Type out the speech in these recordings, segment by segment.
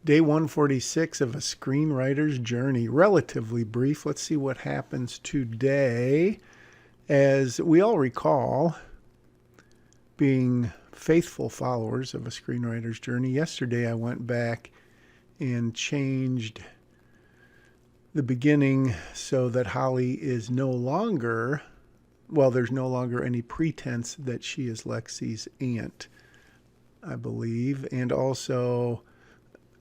Day 146 of a screenwriter's journey. Relatively brief. Let's see what happens today. As we all recall, being faithful followers of a screenwriter's journey, yesterday I went back and changed the beginning so that Holly is no longer, well, there's no longer any pretense that she is Lexi's aunt, I believe, and also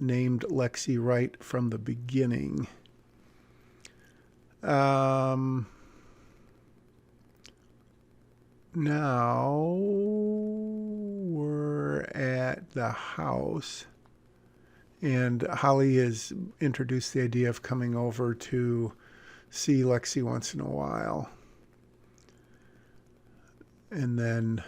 named Lexi right from the beginning. Now we're at the house, and Holly has introduced the idea of coming over to see Lexi once in a while. And then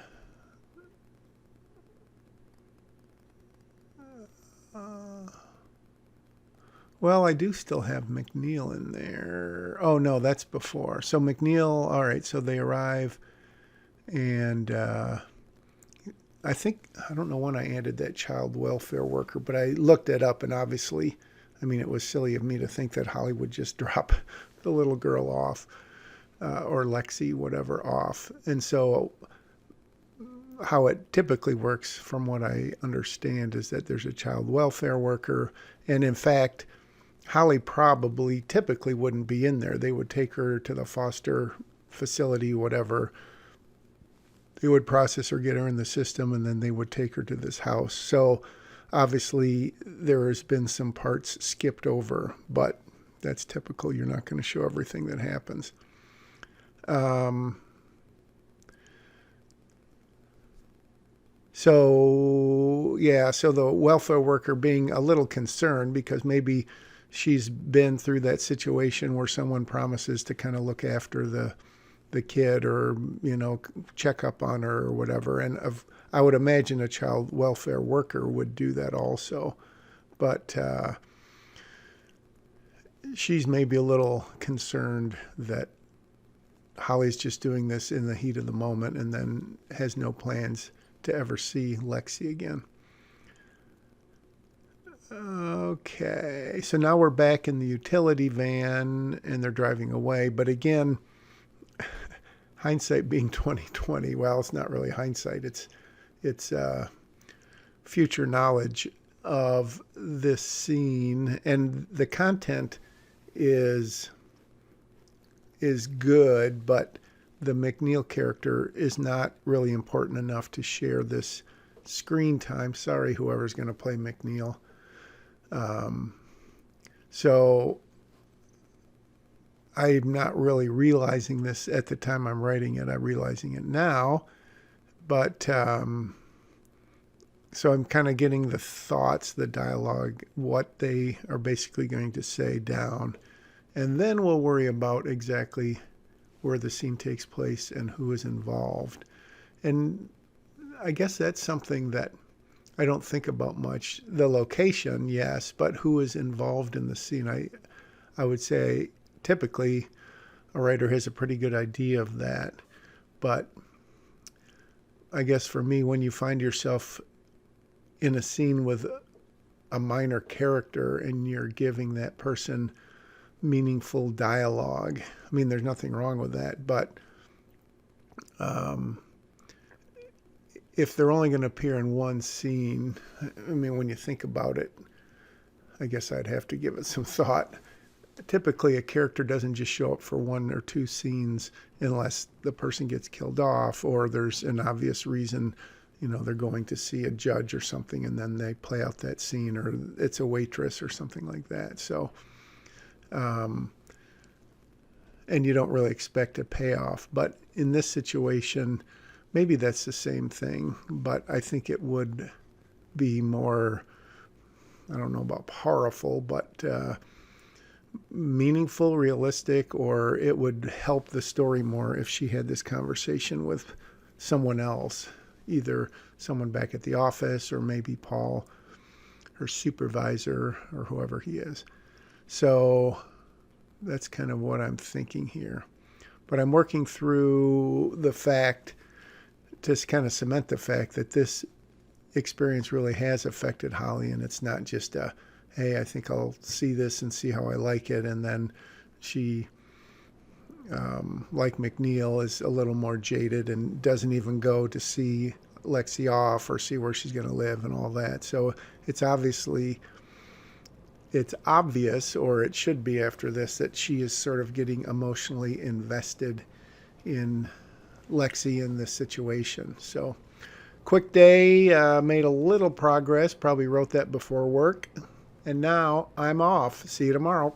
well, I do still have McNeil in there. Oh, no, that's before. So McNeil, all right, so they arrive, and I think, I don't know when I added that child welfare worker, but I looked it up, and obviously, I mean, it was silly of me to think that Holly would just drop the little girl off, or Lexi, whatever, off. And so how it typically works, from what I understand, is that there's a child welfare worker, and in fact, Holly probably typically wouldn't be in there. They would take her to the foster facility, whatever. They would process her, get her in the system, and then they would take her to this house. So obviously there has been some parts skipped over, but that's typical. You're not going to show everything that happens. So the welfare worker being a little concerned because maybe she's been through that situation where someone promises to kind of look after the kid, or, you know, check up on her or whatever. And I would imagine a child welfare worker would do that also. But she's maybe a little concerned that Holly's just doing this in the heat of the moment and then has no plans to ever see Lexi again. Okay, so now we're back in the utility van and they're driving away. But again, hindsight being 2020, well, it's not really hindsight. It's future knowledge of this scene, and the content is good, but the McNeil character is not really important enough to share this screen time. Sorry, whoever's going to play McNeil. So I'm not really realizing this at the time I'm writing it. I'm realizing it now. But so I'm kind of getting the thoughts, the dialogue, what they are basically going to say down. And then we'll worry about exactly where the scene takes place and who is involved. And I guess that's something that I don't think about much. The location, yes, but who is involved in the scene? I would say typically a writer has a pretty good idea of that. But I guess for me, when you find yourself in a scene with a minor character and you're giving that person meaningful dialogue, I mean, there's nothing wrong with that, but if they're only going to appear in one scene, I mean, when you think about it, I guess I'd have to give it some thought. Typically, a character doesn't just show up for one or two scenes unless the person gets killed off or there's an obvious reason, you know, they're going to see a judge or something and then they play out that scene, or it's a waitress or something like that. So, and you don't really expect a payoff. But in this situation, maybe that's the same thing, but I think it would be more, I don't know about powerful, but meaningful, realistic, or it would help the story more if she had this conversation with someone else, either someone back at the office or maybe Paul, her supervisor, or whoever he is. So that's kind of what I'm thinking here. But I'm working through the fact, to kind of cement the fact that this experience really has affected Holly, and it's not just a hey, I think I'll see this and see how I like it. And then she, like McNeil, is a little more jaded and doesn't even go to see Lexi off or see where she's going to live and all that. So it's obvious, or it should be after this, that she is sort of getting emotionally invested in Lexi in this situation. So quick day, made a little progress, probably wrote that before work. And now I'm off. See you tomorrow.